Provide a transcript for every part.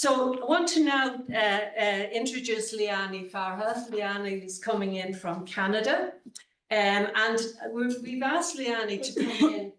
So I want to now introduce Leilani Farha. Leilani is coming in from Canada. And we've asked Leilani to come in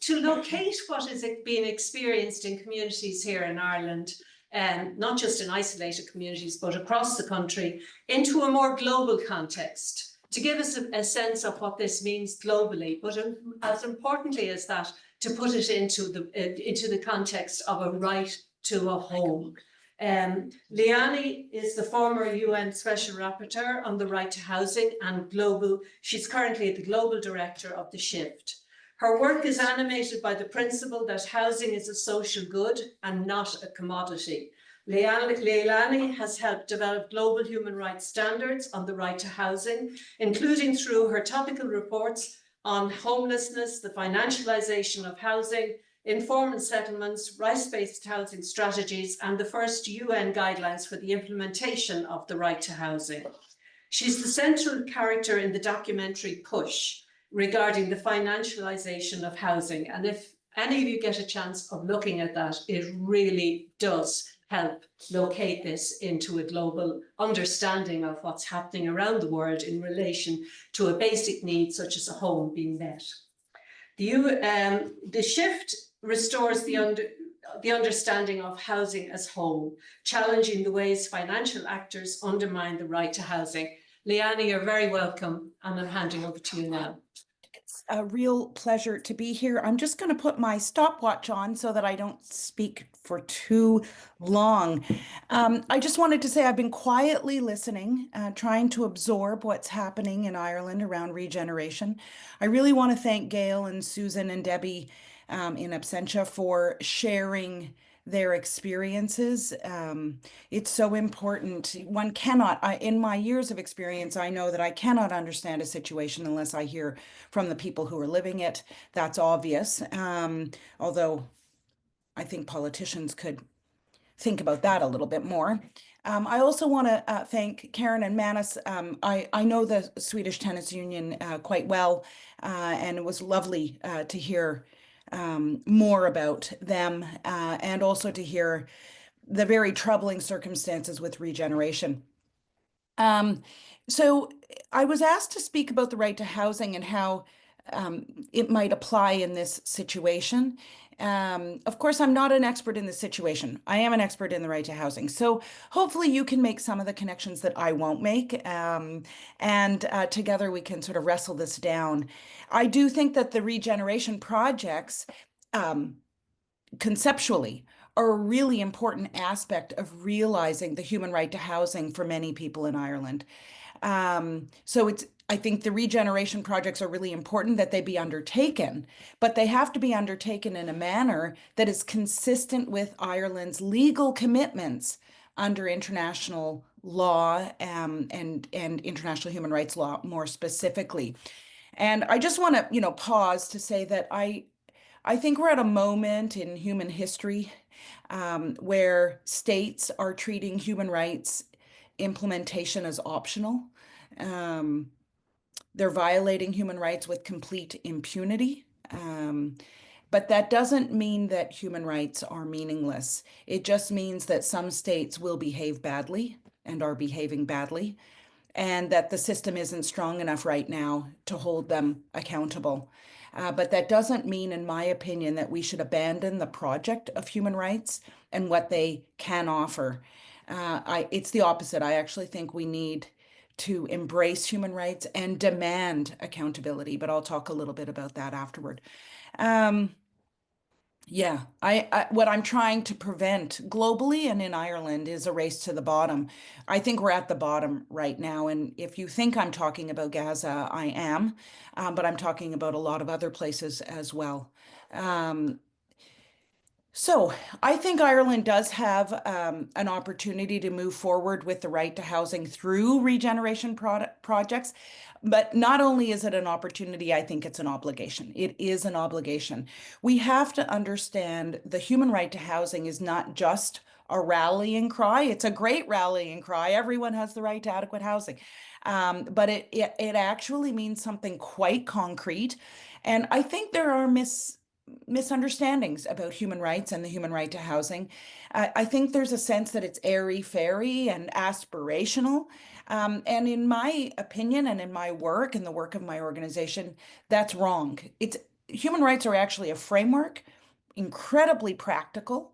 to locate what is being experienced in communities here in Ireland, not just in isolated communities, but across the country, into a more global context, to give us a sense of what this means globally, but as importantly as that, to put it into the context of a right to a home. Leilani is the former UN Special Rapporteur on the right to housing and global. She's currently the Global Director of the Shift. Her work is animated by the principle that housing is a social good and not a commodity. Leilani has helped develop global human rights standards on the right to housing, including through her topical reports on homelessness, the financialization of housing, informal settlements, rights-based housing strategies, and the first UN guidelines for the implementation of the right to housing. She's the central character in the documentary Push regarding the financialization of housing. And if any of you get a chance of looking at that, it really does help locate this into a global understanding of what's happening around the world in relation to a basic need such as a home being met. The Shift restores the understanding of housing as home, challenging the ways financial actors undermine the right to housing. Leilani, you're very welcome, and I'm handing over to you now. It's a real pleasure to be here. I'm just going to put my stopwatch on so that I don't speak for too long. I just wanted to say I've been quietly listening, trying to absorb what's happening in Ireland around regeneration. I really want to thank Gail and Susan and Debbie in absentia for sharing their experiences. It's so important. One cannot, in my years of experience, I know that I cannot understand a situation unless I hear from the people who are living it. That's obvious. Although I think politicians could think about that a little bit more. I also want to thank Karen and Manis. I know the Swedish Tenants Union quite well, and it was lovely to hear more about them and also to hear the very troubling circumstances with regeneration. So I was asked to speak about the right to housing and how it might apply in this situation. Of course, I'm not an expert in this situation. I am an expert in the right to housing. So hopefully you can make some of the connections that I won't make, and together we can sort of wrestle this down. I do think that the regeneration projects, conceptually, are a really important aspect of realizing the human right to housing for many people in Ireland. I think the regeneration projects are really important that they be undertaken, but they have to be undertaken in a manner that is consistent with Ireland's legal commitments under international law and international human rights law more specifically. And I just want to, pause to say that I think we're at a moment in human history where states are treating human rights implementation as optional. They're violating human rights with complete impunity. But that doesn't mean that human rights are meaningless. It just means that some states will behave badly and are behaving badly, and that the system isn't strong enough right now to hold them accountable. But that doesn't mean, in my opinion, that we should abandon the project of human rights and what they can offer. It's the opposite. I actually think we need to embrace human rights and demand accountability, but I'll talk a little bit about that afterward. What I'm trying to prevent globally and in Ireland is a race to the bottom. I think we're at the bottom right now. And if you think I'm talking about Gaza, I am, but I'm talking about a lot of other places as well. So I think Ireland does have an opportunity to move forward with the right to housing through regeneration projects. But not only is it an opportunity, I think it's an obligation. It is an obligation. We have to understand the human right to housing is not just a rallying cry. It's a great rallying cry. Everyone has the right to adequate housing. But it actually means something quite concrete. And I think there are misunderstandings about human rights and the human right to housing. I think there's a sense that it's airy-fairy and aspirational. And in my opinion and in my work and the work of my organization, that's wrong. Human rights are actually a framework, incredibly practical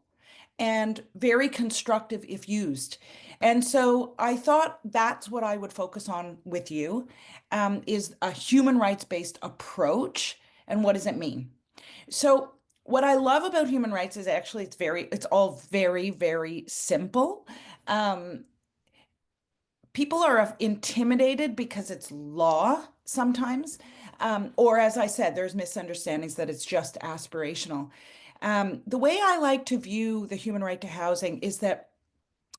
and very constructive if used. And so I thought that's what I would focus on with you, is a human rights-based approach. And what does it mean? So what I love about human rights is actually it's all very, very simple. People are intimidated because it's law sometimes. Or as I said, there's misunderstandings that it's just aspirational. The way I like to view the human right to housing is that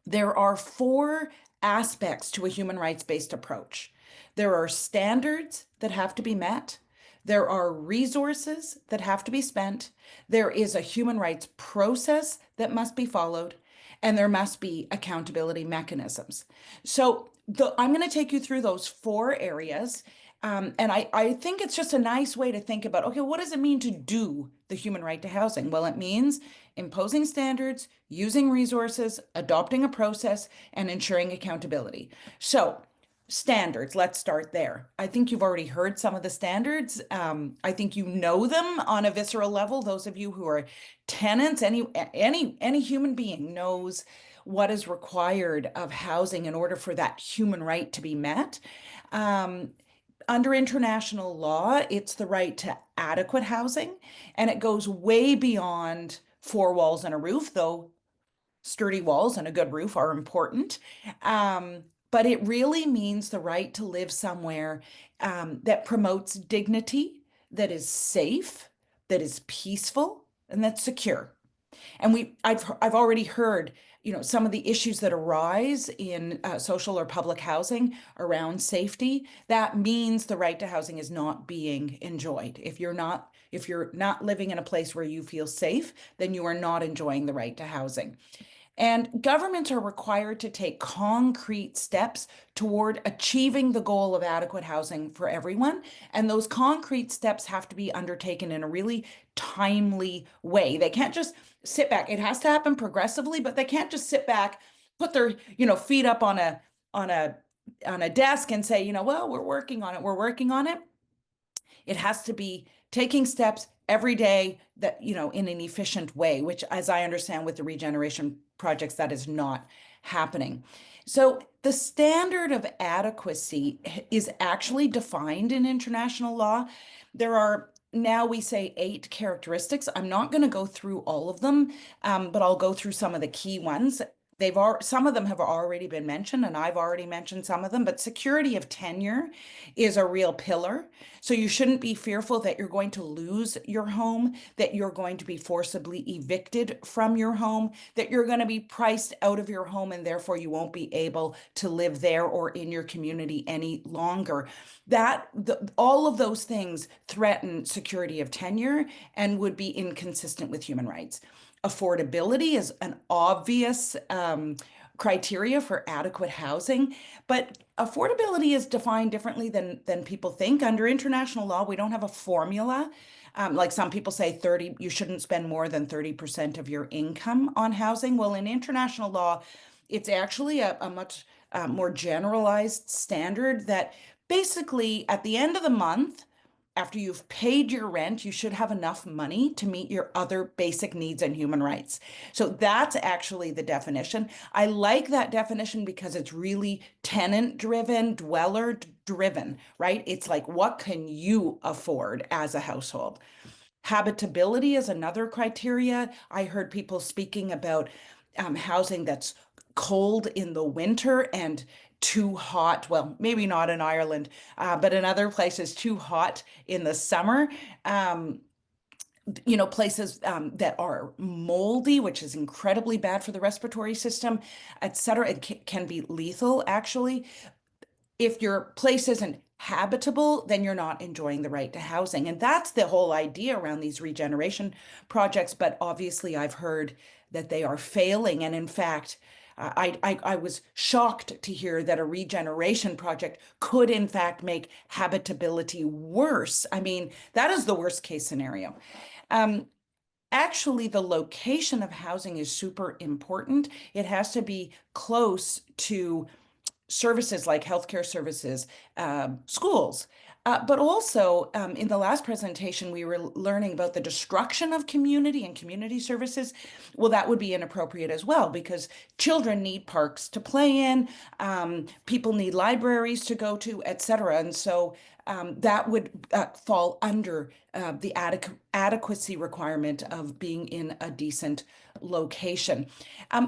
there are 4 aspects to a human rights-based approach. There are standards that have to be met. There are resources that have to be spent. There is a human rights process that must be followed, and there must be accountability mechanisms. So I'm going to take you through those 4 areas. And I think it's just a nice way to think about, okay, what does it mean to do the human right to housing? Well, it means imposing standards, using resources, adopting a process, and ensuring accountability. So standards, let's start there. I think you've already heard some of the standards. I think you know them on a visceral level. Those of you who are tenants, any human being knows what is required of housing in order for that human right to be met. Under international law, it's the right to adequate housing, and it goes way beyond 4 walls and a roof, though sturdy walls and a good roof are important. But it really means the right to live somewhere that promotes dignity, that is safe, that is peaceful, and that's secure. And I've already heard, some of the issues that arise in social or public housing around safety. That means the right to housing is not being enjoyed. If you're not living in a place where you feel safe, then you are not enjoying the right to housing. And governments are required to take concrete steps toward achieving the goal of adequate housing for everyone. And those concrete steps have to be undertaken in a really timely way. They can't just sit back. It has to happen progressively, but they can't just sit back, put their, feet up on a desk and say, well, we're working on it. We're working on it. It has to be taking steps every day that, in an efficient way, which, as I understand with the regeneration projects, that is not happening. So the standard of adequacy is actually defined in international law. There are now, we say, 8 characteristics. I'm not going to go through all of them, but I'll go through some of the key ones. Some of them have already been mentioned, and I've already mentioned some of them, but security of tenure is a real pillar. So you shouldn't be fearful that you're going to lose your home, that you're going to be forcibly evicted from your home, that you're going to be priced out of your home, and therefore you won't be able to live there or in your community any longer. All of those things threaten security of tenure and would be inconsistent with human rights. Affordability is an obvious criteria for adequate housing, but affordability is defined differently than people think. Under international law, we don't have a formula. Like some people say you shouldn't spend more than 30% of your income on housing. Well, in international law, it's actually a much more generalized standard that basically at the end of the month, after you've paid your rent, you should have enough money to meet your other basic needs and human rights. So that's actually the definition. I like that definition because it's really tenant-driven, dweller-driven, right? It's like, what can you afford as a household? Habitability is another criteria. I heard people speaking about housing that's cold in the winter and too hot. Well, maybe not in Ireland, but in other places, too hot in the summer. Places that are moldy, which is incredibly bad for the respiratory system, etc. It can be lethal, actually. If your place isn't habitable, then you're not enjoying the right to housing. And that's the whole idea around these regeneration projects. But obviously, I've heard that they are failing. And in fact, I was shocked to hear that a regeneration project could, in fact, make habitability worse. I mean, that is the worst case scenario. Actually, the location of housing is super important. It has to be close to services like healthcare services, schools. But also, in the last presentation, we were learning about the destruction of community and community services. Well, that would be inappropriate as well, because children need parks to play in, people need libraries to go to, etc. And so that would fall under the adequacy requirement of being in a decent location.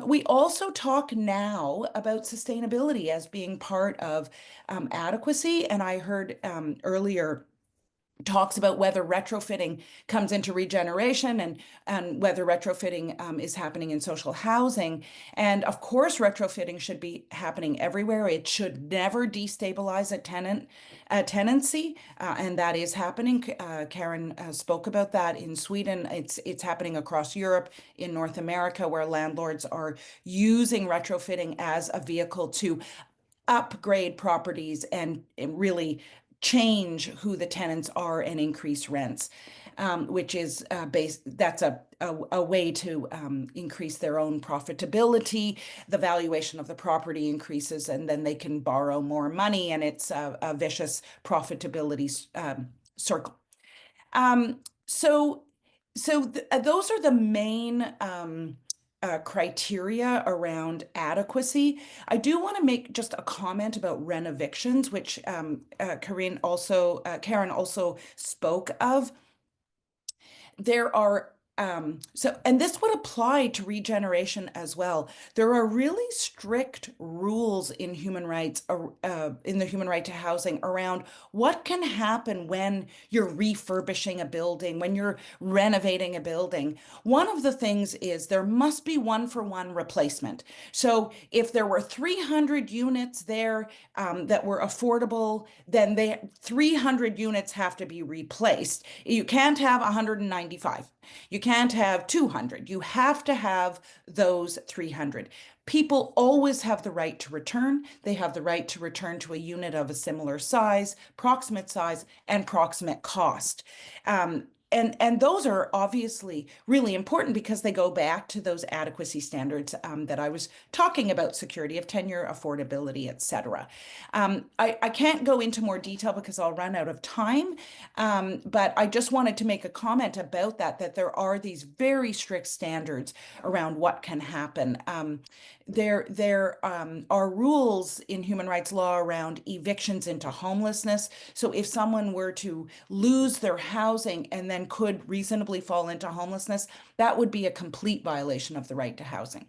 We also talk now about sustainability as being part of adequacy. And I heard earlier talks about whether retrofitting comes into regeneration and whether retrofitting is happening in social housing. And of course, retrofitting should be happening everywhere. It should never destabilize a tenancy, and that is happening. Karen spoke about that in Sweden. It's happening across Europe, in North America, where landlords are using retrofitting as a vehicle to upgrade properties and really change who the tenants are and increase rents, which is that's a way to increase their own profitability. The valuation of the property increases, and then they can borrow more money, and it's a vicious profitability circle. So those are the main criteria around adequacy. I do want to make just a comment about rent evictions, which Karen also spoke of. There are and this would apply to regeneration as well. There are really strict rules in human rights, in the human right to housing, around what can happen when you're refurbishing a building, when you're renovating a building. One of the things is there must be one-for-one replacement. So if there were 300 units there that were affordable, then 300 units have to be replaced. You can't have 195. You can't have 200. You have to have those 300. People always have the right to return. They have the right to return to a unit of a similar size, proximate and proximate cost. And those are obviously really important because they go back to those adequacy standards that I was talking about: security of tenure, affordability, etc. I can't go into more detail because I'll run out of time, but I just wanted to make a comment about that there are these very strict standards around what can happen. There are rules in human rights law around evictions into homelessness. So if someone were to lose their housing and then could reasonably fall into homelessness, that would be a complete violation of the right to housing.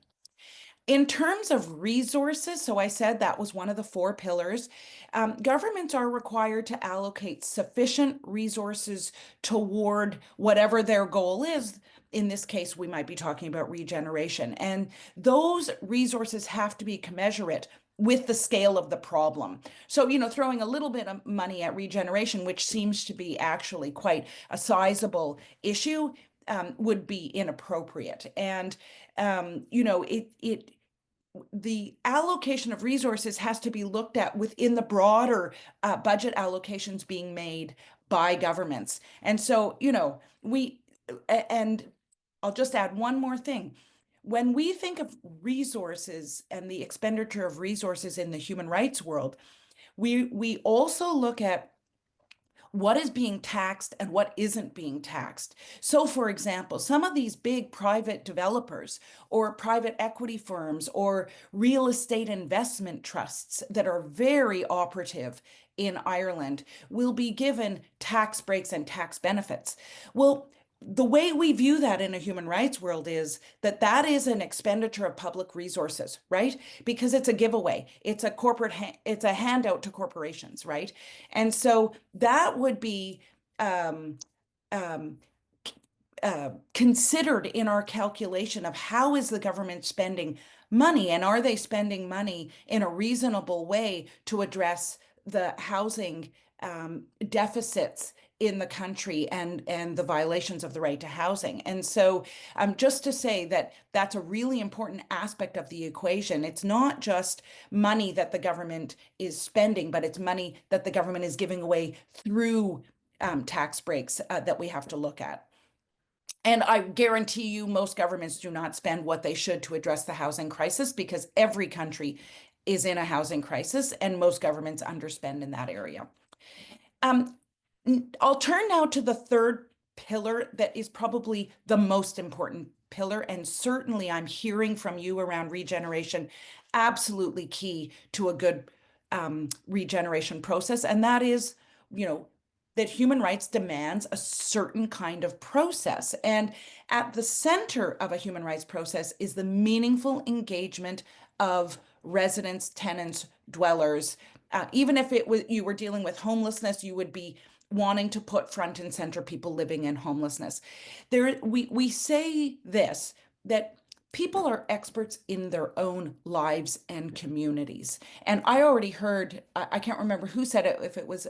In terms of resources, so I said that was one of the 4 pillars. Governments are required to allocate sufficient resources toward whatever their goal is. In this case, we might be talking about regeneration. And those resources have to be commensurate with the scale of the problem. So, throwing a little bit of money at regeneration, which seems to be actually quite a sizable issue, would be inappropriate. And, the allocation of resources has to be looked at within the broader budget allocations being made by governments. And so, and I'll just add one more thing. When we think of resources and the expenditure of resources in the human rights world, we also look at what is being taxed and what isn't being taxed. So, for example, some of these big private developers or private equity firms or real estate investment trusts that are very operative in Ireland will be given tax breaks and tax benefits. Well, the way we view that in a human rights world is that is an expenditure of public resources, right? Because it's a giveaway. It's a it's a handout to corporations, right? And so that would be considered in our calculation of how is the government spending money, and are they spending money in a reasonable way to address the housing deficits in the country and the violations of the right to housing. And so just to say that that's a really important aspect of the equation. It's not just money that the government is spending, but it's money that the government is giving away through tax breaks that we have to look at. And I guarantee you most governments do not spend what they should to address the housing crisis, because every country is in a housing crisis and most governments underspend in that area. I'll turn now to the third pillar that is probably the most important pillar, and certainly I'm hearing from you around regeneration, absolutely key to a good regeneration process, and that is, that human rights demands a certain kind of process. And at the center of a human rights process is the meaningful engagement of residents, tenants, dwellers. Even if you were dealing with homelessness, you would be wanting to put front and center people living in homelessness. We say this, that people are experts in their own lives and communities. And I already heard, I can't remember who said it, if it was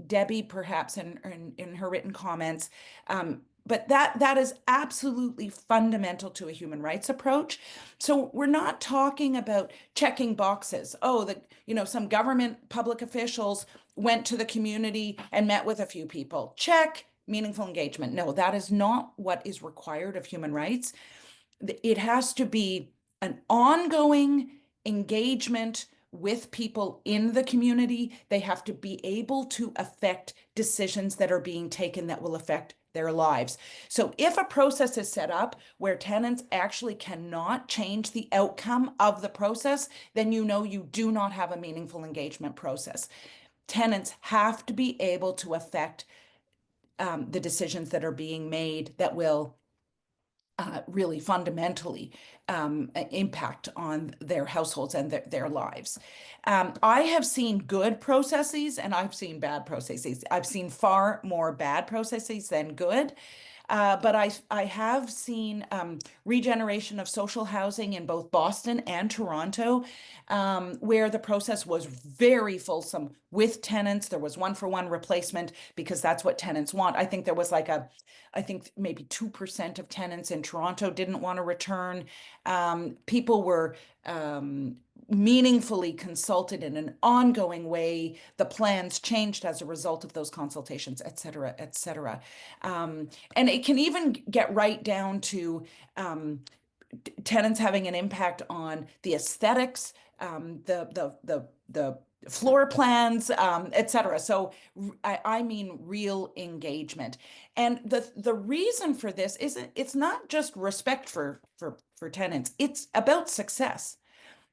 Debbie perhaps in her written comments, but that is absolutely fundamental to a human rights approach. So we're not talking about checking boxes. Oh, some government public officials went to the community and met with a few people. Check, meaningful engagement. No, that is not what is required of human rights. It has to be an ongoing engagement with people in the community. They have to be able to affect decisions that are being taken that will affect their lives. So if a process is set up where tenants actually cannot change the outcome of the process, then you do not have a meaningful engagement process. Tenants have to be able to affect the decisions that are being made that will really fundamentally impact on their households and their lives. I have seen good processes and I've seen bad processes. I've seen far more bad processes than good. But I have seen regeneration of social housing in both Boston and Toronto, where the process was very fulsome with tenants. There was one-for-one replacement because that's what tenants want. I think there was I think maybe 2% of tenants in Toronto didn't want to return. People were meaningfully consulted in an ongoing way. The plans changed as a result of those consultations, et cetera, et cetera. And it can even get right down to tenants having an impact on the aesthetics, the floor plans, et cetera. So I mean real engagement. And the reason for this it's not just respect for tenants, it's about success.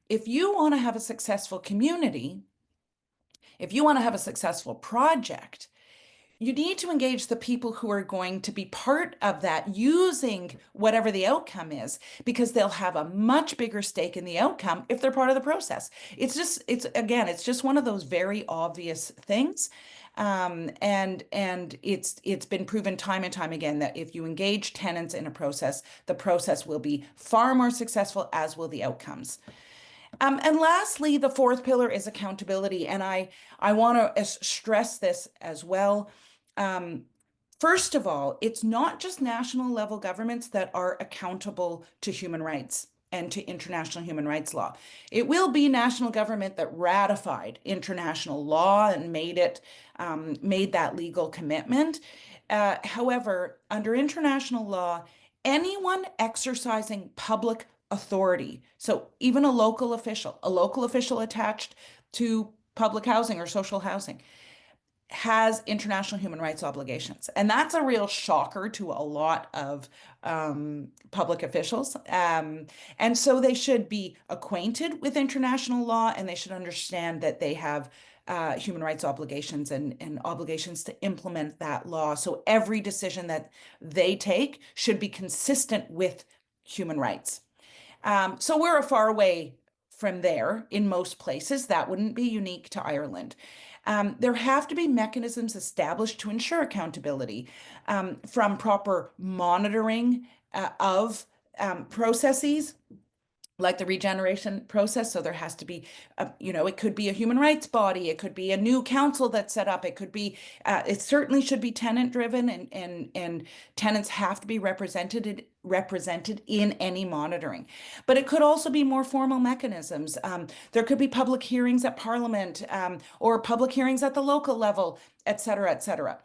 If you want to have a successful community, if you want to have a successful project, you need to engage the people who are going to be part of that using whatever the outcome is, because they'll have a much bigger stake in the outcome if they're part of the process. It's just one of those very obvious things. And it's been proven time and time again that if you engage tenants in a process, the process will be far more successful, as will the outcomes. And lastly, the fourth pillar is accountability. And I want to stress this as well. First of all, it's not just national level governments that are accountable to human rights and to international human rights law. It will be national government that ratified international law and made that legal commitment. However, under international law, anyone exercising public authority, so even a local official attached to public housing or social housing, has international human rights obligations. And that's a real shocker to a lot of public officials. And so they should be acquainted with international law, and they should understand that they have human rights obligations and obligations to implement that law. So every decision that they take should be consistent with human rights. So we're a far way from there in most places. That wouldn't be unique to Ireland. There have to be mechanisms established to ensure accountability, from proper monitoring of processes like the regeneration process. So there has to be, it could be a human rights body, it could be a new council that's set up, it could be, it certainly should be tenant driven, and tenants have to be represented in any monitoring. But it could also be more formal mechanisms. There could be public hearings at Parliament, or public hearings at the local level, et cetera, et cetera.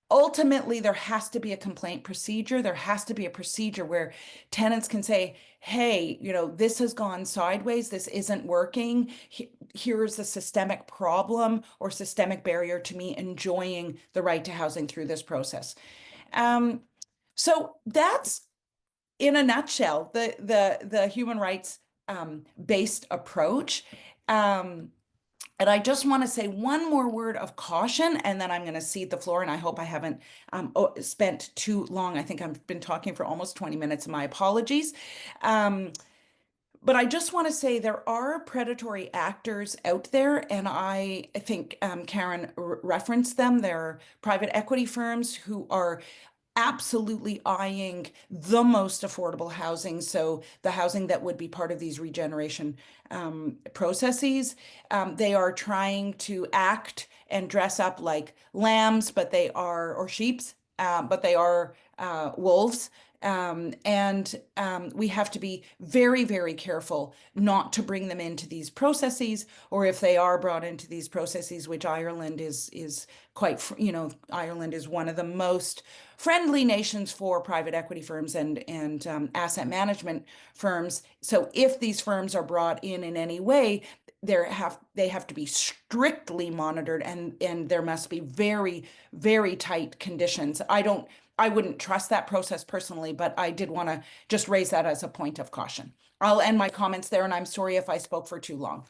ultimately, there has to be a complaint procedure. There has to be a procedure where tenants can say, hey, you know, this has gone sideways. This isn't working. Here's a systemic problem or systemic barrier to me enjoying the right to housing through this process. So that's, in a nutshell, the human rights based approach. And I just want to say one more word of caution, and then I'm going to cede the floor. And I hope I haven't spent too long. I think I've been talking for almost 20 minutes. My apologies. But I just want to say there are predatory actors out there, and I think Karen referenced them. There are private equity firms who are absolutely eyeing the most affordable housing, so the housing that would be part of these regeneration processes. They are trying to act and dress up like lambs, but they are, or sheeps, but they are wolves. We have to be very, very careful not to bring them into these processes, or if they are brought into these processes, which Ireland is quite, you know, Ireland is one of the most friendly nations for private equity firms and asset management firms. So if these firms are brought in any way, they have to be strictly monitored, and there must be very, very tight conditions. I wouldn't trust that process personally, but I did want to just raise that as a point of caution. I'll end my comments there, and I'm sorry if I spoke for too long.